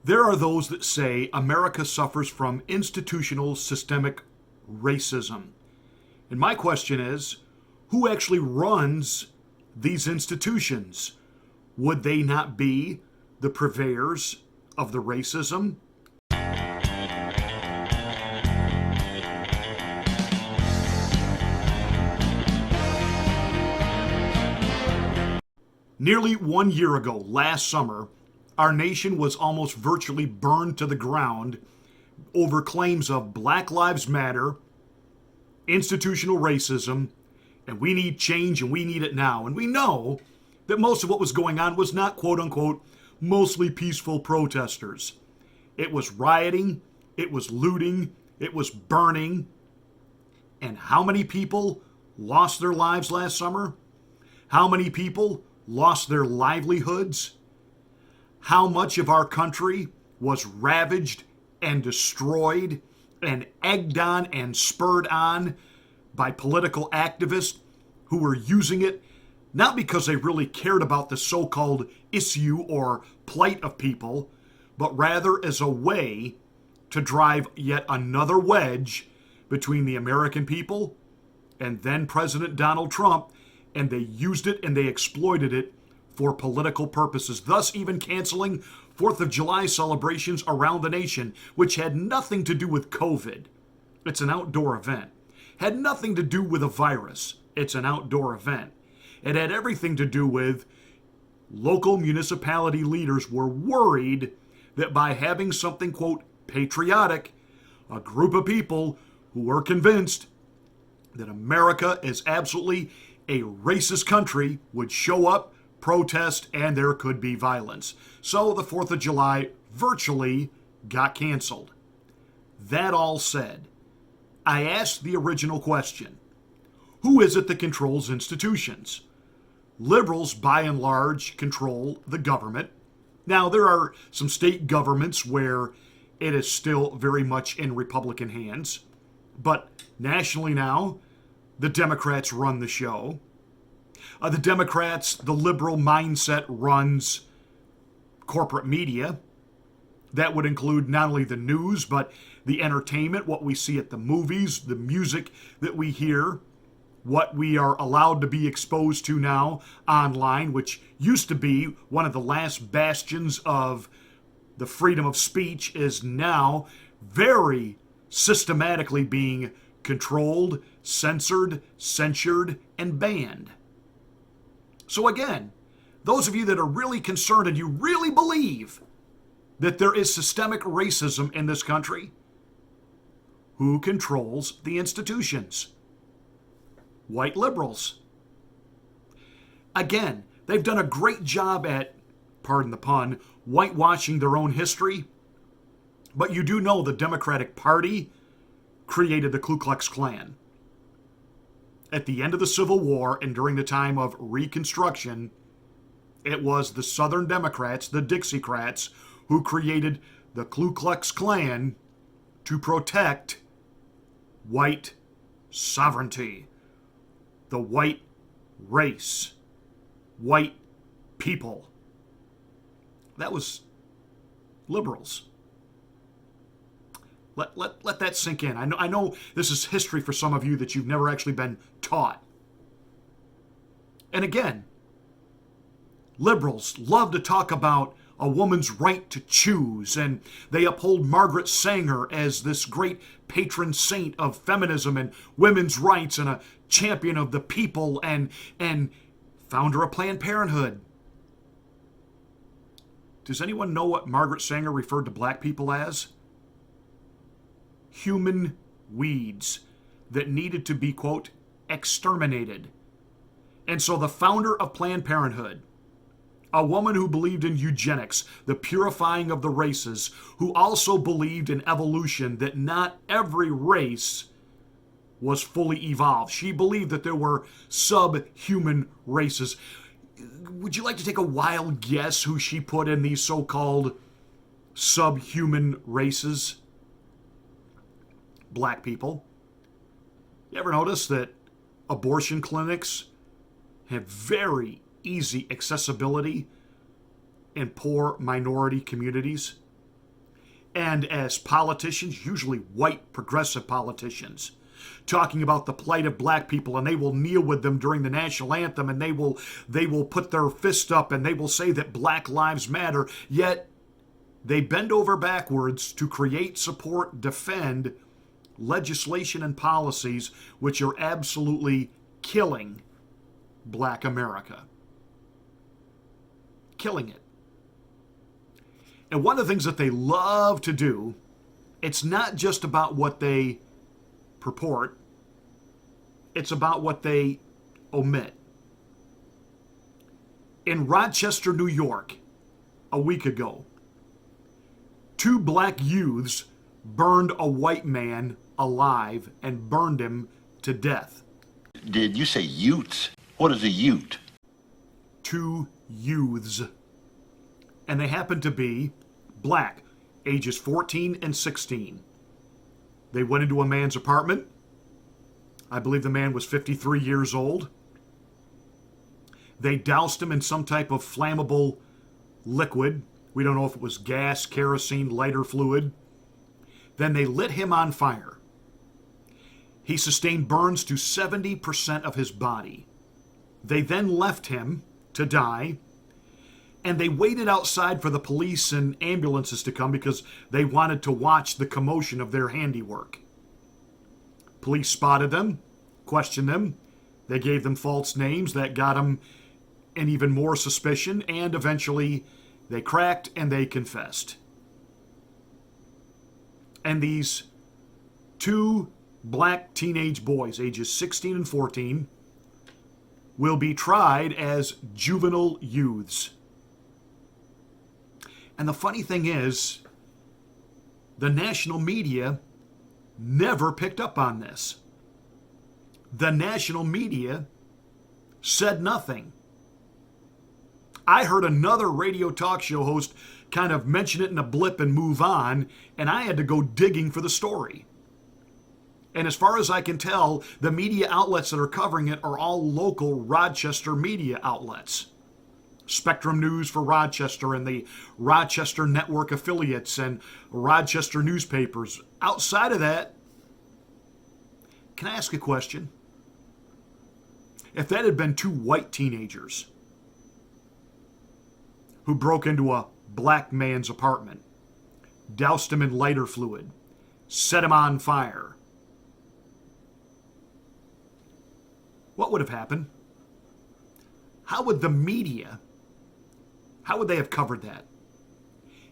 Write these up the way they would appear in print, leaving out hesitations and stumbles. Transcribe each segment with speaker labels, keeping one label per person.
Speaker 1: There are those that say America suffers from institutional systemic racism. And my question is, who actually runs these institutions? Would they not be the purveyors of the racism? Nearly 1 year ago, last summer, our nation was almost virtually burned to the ground over claims of Black Lives Matter, institutional racism, and we need change and we need it now. And we know that most of what was going on was not quote unquote mostly peaceful protesters. It was rioting, it was looting, it was burning. And how many people lost their lives last summer? How many people lost their livelihoods? How much of our country was ravaged and destroyed and egged on and spurred on by political activists who were using it not because they really cared about the so-called issue or plight of people, but rather as a way to drive yet another wedge between the American people and then President Donald Trump, and they used it and they exploited it for political purposes, thus even canceling 4th of July celebrations around the nation, which had nothing to do with COVID. It's an outdoor event. Had nothing to do with a virus. It's an outdoor event. It had everything to do with local municipality leaders were worried that by having something, quote, patriotic, a group of people who were convinced that America is absolutely a racist country would show up, protest, and there could be violence. So the 4th of July virtually got canceled. That all said, I asked the original question: who is it that controls institutions? Liberals, by and large, control the government. Now, there are some state governments where it is still very much in Republican hands, but nationally now, the Democrats run the show. The Democrats, the liberal mindset runs corporate media. That would include not only the news, but the entertainment, what we see at the movies, the music that we hear, what we are allowed to be exposed to now online, which used to be one of the last bastions of the freedom of speech, is now very systematically being controlled, censored, censured, and banned. So again, those of you that are really concerned and you really believe that there is systemic racism in this country, who controls the institutions? White liberals. Again, they've done a great job at, pardon the pun, whitewashing their own history. But you do know the Democratic Party created the Ku Klux Klan. At the end of the Civil War and during the time of Reconstruction, it was the Southern Democrats, the Dixiecrats, who created the Ku Klux Klan to protect white sovereignty, the white race, white people. That was liberals. Let that sink in. I know this is history for some of you that you've never actually been taught. And again, liberals love to talk about a woman's right to choose, and they uphold Margaret Sanger as this great patron saint of feminism and women's rights and a champion of the people and founder of Planned Parenthood. Does anyone know what Margaret Sanger referred to black people as? Human weeds that needed to be, quote, exterminated. And so the founder of Planned Parenthood, a woman who believed in eugenics, the purifying of the races, who also believed in evolution, that not every race was fully evolved. She believed that there were subhuman races. Would you like to take a wild guess who she put in these so-called subhuman races? Black people. You ever notice that abortion clinics have very easy accessibility in poor minority communities? And as politicians, usually white progressive politicians, talking about the plight of black people, and they will kneel with them during the national anthem, and they will put their fist up, and they will say that Black Lives Matter, yet they bend over backwards to create, support, defend legislation and policies which are absolutely killing black America. Killing it. And one of the things that they love to do, it's not just about what they purport, it's about what they omit. In Rochester, New York, a week ago, 2 black youths burned a white man alive and burned him to death.
Speaker 2: Did you say utes? What is a ute?
Speaker 1: 2 youths. And they happened to be black, ages 14 and 16. They went into a man's apartment. I believe the man was 53 years old. They doused him in some type of flammable liquid. We don't know if it was gas, kerosene, lighter fluid. Then they lit him on fire. He sustained burns to 70% of his body. They then left him to die, and they waited outside for the police and ambulances to come because they wanted to watch the commotion of their handiwork. Police spotted them, questioned them. They gave them false names that got them in even more suspicion, and eventually they cracked and they confessed. And these 2 black teenage boys, ages 16 and 14, will be tried as juvenile youths. And the funny thing is, the national media never picked up on this. The national media said nothing. I heard another radio talk show host kind of mention it in a blip and move on, and I had to go digging for the story. And as far as I can tell, the media outlets that are covering it are all local Rochester media outlets. Spectrum News for Rochester and the Rochester Network affiliates and Rochester newspapers. Outside of that, can I ask a question? If that had been 2 white teenagers who broke into a black man's apartment, doused him in lighter fluid, set him on fire, what would have happened? How would the media, how would they have covered that?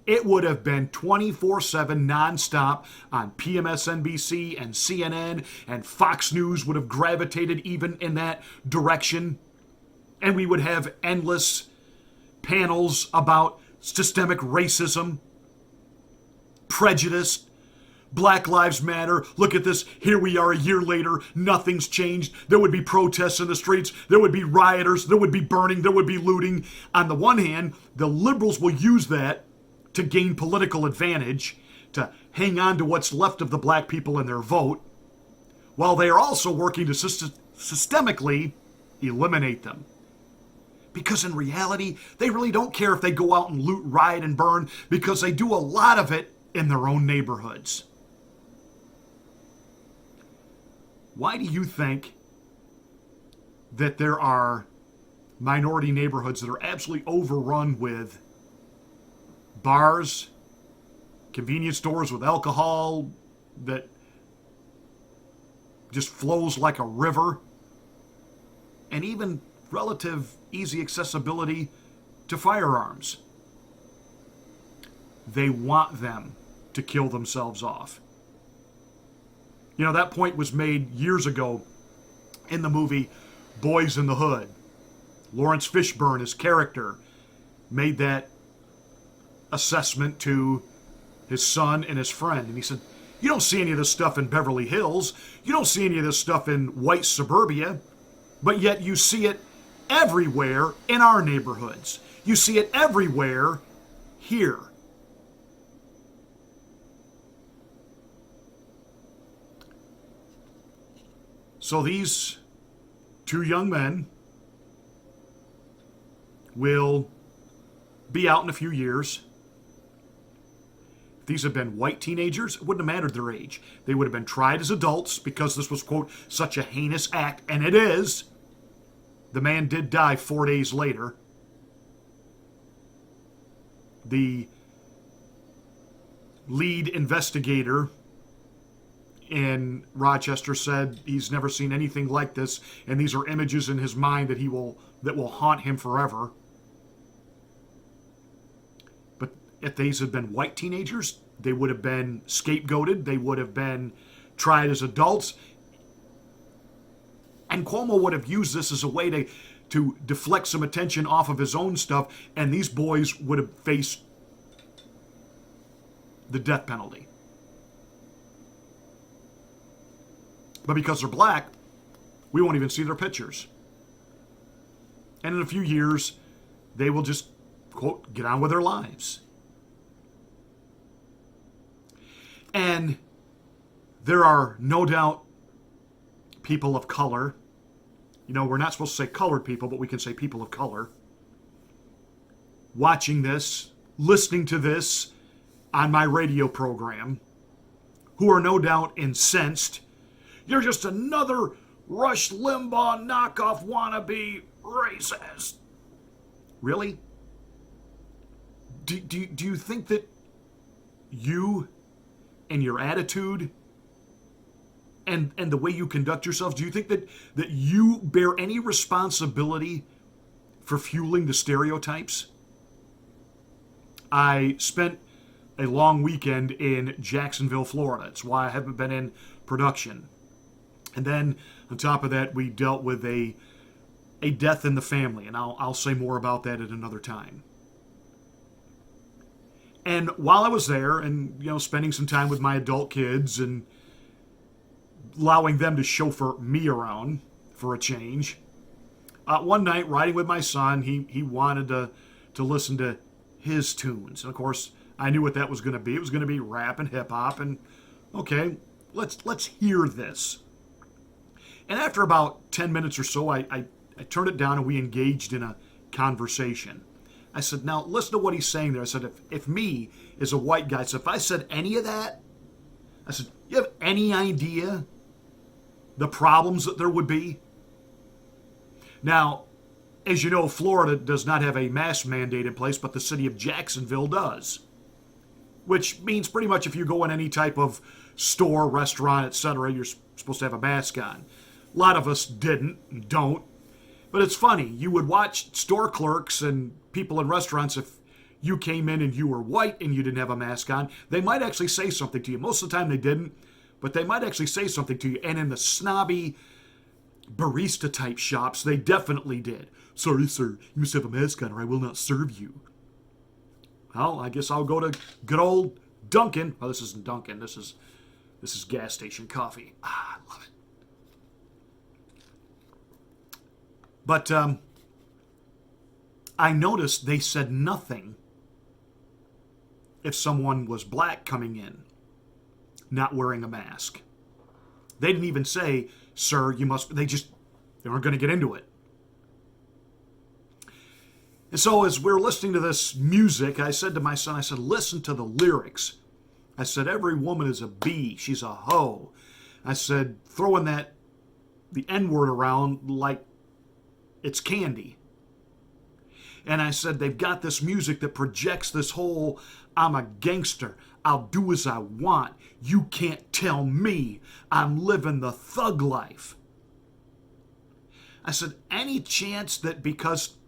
Speaker 1: It would have been 24/7 nonstop on PMSNBC and CNN, and Fox News would have gravitated even in that direction. And we would have endless panels about systemic racism, prejudice, Black Lives Matter. Look at this. Here we are a year later. Nothing's changed. There would be protests in the streets. There would be rioters. There would be burning. There would be looting. On the one hand, the liberals will use that to gain political advantage, to hang on to what's left of the black people in their vote, while they are also working to systemically eliminate them. Because in reality, they really don't care if they go out and loot, riot, and burn, because they do a lot of it in their own neighborhoods. Why do you think that there are minority neighborhoods that are absolutely overrun with bars, convenience stores with alcohol that just flows like a river, and even relative easy accessibility to firearms? They want them to kill themselves off. You know, that point was made years ago in the movie Boys in the Hood. Lawrence Fishburne, his character, made that assessment to his son and his friend. And he said, you don't see any of this stuff in Beverly Hills. You don't see any of this stuff in white suburbia. But yet you see it everywhere in our neighborhoods. You see it everywhere here. So these 2 young men will be out in a few years, these had been white teenagers, it wouldn't have mattered their age. They would have been tried as adults because this was, quote, such a heinous act, and it is. The man did die 4 days later. The lead investigator in Rochester said he's never seen anything like this, and these are images in his mind that will haunt him forever. But if these had been white teenagers, they would have been scapegoated. They would have been tried as adults. And Cuomo would have used this as a way to deflect some attention off of his own stuff, and these boys would have faced the death penalty. But because they're black, we won't even see their pictures. And in a few years, they will just, quote, get on with their lives. And there are no doubt people of color. You know, we're not supposed to say colored people, but we can say people of color. Watching this, listening to this on my radio program, who are no doubt incensed. You're just another Rush Limbaugh knockoff wannabe racist. Really? Do you think that you and your attitude and the way you conduct yourself, do you think that you bear any responsibility for fueling the stereotypes? I spent a long weekend in Jacksonville, Florida. It's why I haven't been in production. And then on top of that, we dealt with a death in the family, and I'll say more about that at another time. And while I was there and, you know, spending some time with my adult kids and allowing them to chauffeur me around for a change, one night riding with my son, he wanted to listen to his tunes. And of course, I knew what that was going to be. It was going to be rap and hip hop. And okay, let's hear this. And after about 10 minutes or so, I turned it down and we engaged in a conversation. I said, now listen to what he's saying there. I said, if me as a white guy, so if I said any of that, I said, you have any idea the problems that there would be? Now, as you know, Florida does not have a mask mandate in place, but the city of Jacksonville does. Which means pretty much if you go in any type of store, restaurant, etc., you're supposed to have a mask on. A lot of us don't. But it's funny, you would watch store clerks and people in restaurants, if you came in and you were white and you didn't have a mask on, they might actually say something to you. Most of the time they didn't, but they might actually say something to you. And in the snobby barista type shops, they definitely did. Sorry, sir, you must have a mask on or I will not serve you. Well, I guess I'll go to good old Dunkin'. Oh, this isn't Dunkin'. This is gas station coffee. I love it. But I noticed they said nothing if someone was black coming in, not wearing a mask. They didn't even say, sir, you must, they weren't going to get into it. And so as we're listening to this music, I said to my son, I said, listen to the lyrics. I said, every woman is a bee. She's a hoe. I said, throwing the N-word around like it's candy. And I said, they've got this music that projects this whole, I'm a gangster. I'll do as I want. You can't tell me. I'm living the thug life. I said, any chance that because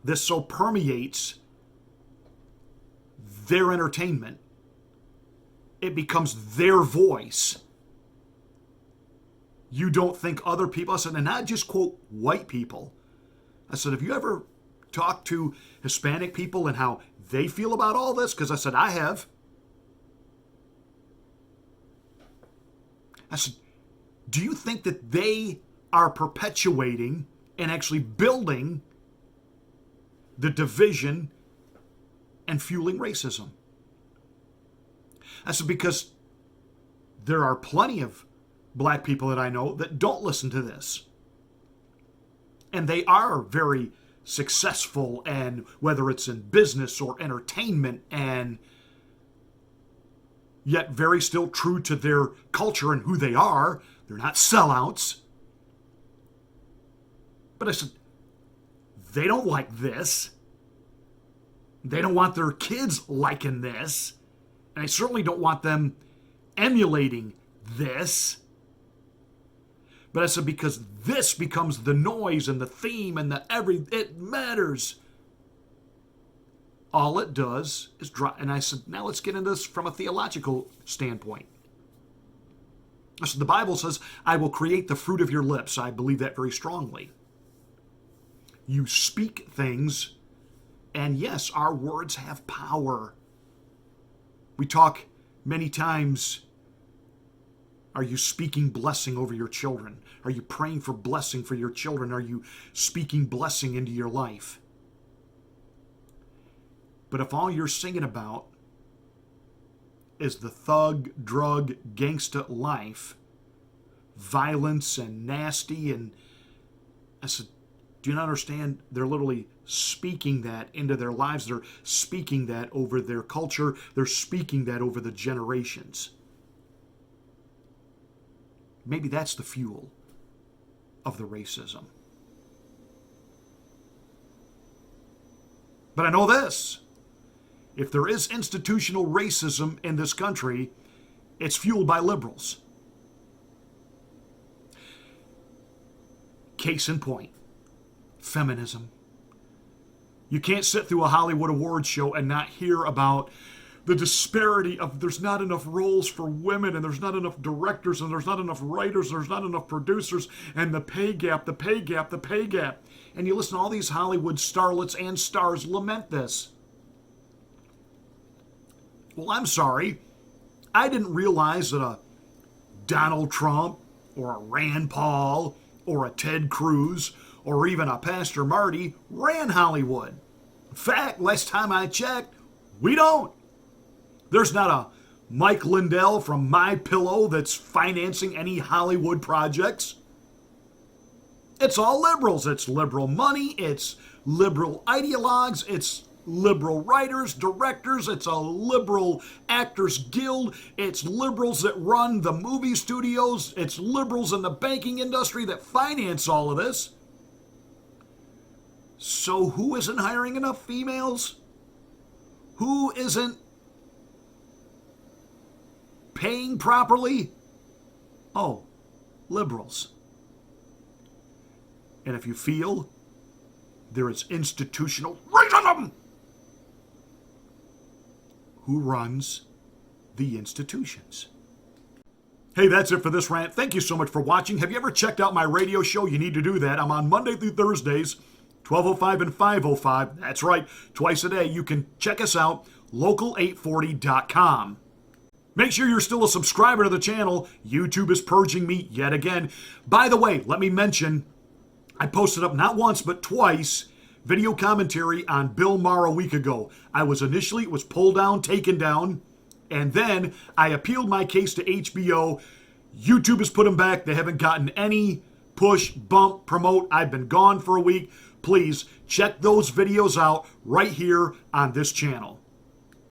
Speaker 1: this so permeates their entertainment, it becomes their voice, you don't think other people, I said, and not just quote white people, I said, have you ever talked to Hispanic people and how they feel about all this? Because I said, I have. I said, do you think that they are perpetuating and actually building the division and fueling racism? I said, because there are plenty of black people that I know that don't listen to this. And they are very successful, and whether it's in business or entertainment, and yet very still true to their culture and who they are. They're not sellouts. But I said, they don't like this. They don't want their kids liking this. And I certainly don't want them emulating this. But I said, because this becomes the noise and the theme and it matters. All it does is drop. And I said, now let's get into this from a theological standpoint. I said, the Bible says, I will create the fruit of your lips. I believe that very strongly. You speak things, and yes, our words have power. We talk many times, are you speaking blessing over your children? Are you praying for blessing for your children? Are you speaking blessing into your life? But if all you're singing about is the thug, drug, gangsta life, violence and nasty, and I said, do you not understand? They're literally speaking that into their lives. They're speaking that over their culture. They're speaking that over the generations. Maybe that's the fuel of the racism. But I know this. If there is institutional racism in this country, it's fueled by liberals. Case in point. Feminism. You can't sit through a Hollywood awards show and not hear about the disparity of there's not enough roles for women, and there's not enough directors, and there's not enough writers, and there's not enough producers, and the pay gap, the pay gap, the pay gap. And you listen to all these Hollywood starlets and stars lament this. Well, I'm sorry. I didn't realize that a Donald Trump or a Rand Paul or a Ted Cruz or even a Pastor Marty ran Hollywood. In fact, last time I checked, we don't. There's not a Mike Lindell from My Pillow that's financing any Hollywood projects. It's all liberals. It's liberal money. It's liberal ideologues. It's liberal writers, directors. It's a liberal actors guild. It's liberals that run the movie studios. It's liberals in the banking industry that finance all of this. So who isn't hiring enough females? Who isn't paying properly? Oh, liberals. And if you feel there is institutional racism, who runs the institutions? Hey, that's it for this rant. Thank you so much for watching. Have you ever checked out my radio show? You need to do that. I'm on Monday through Thursdays, 12:05 and 5:05. That's right, twice a day. You can check us out, local840.com. Make sure you're still a subscriber to the channel. YouTube is purging me yet again. By the way, let me mention, I posted up not once but twice video commentary on Bill Maher a week ago. It was pulled down, taken down, and then I appealed my case to HBO. YouTube has put them back. They haven't gotten any push, bump, promote. I've been gone for a week. Please check those videos out right here on this channel.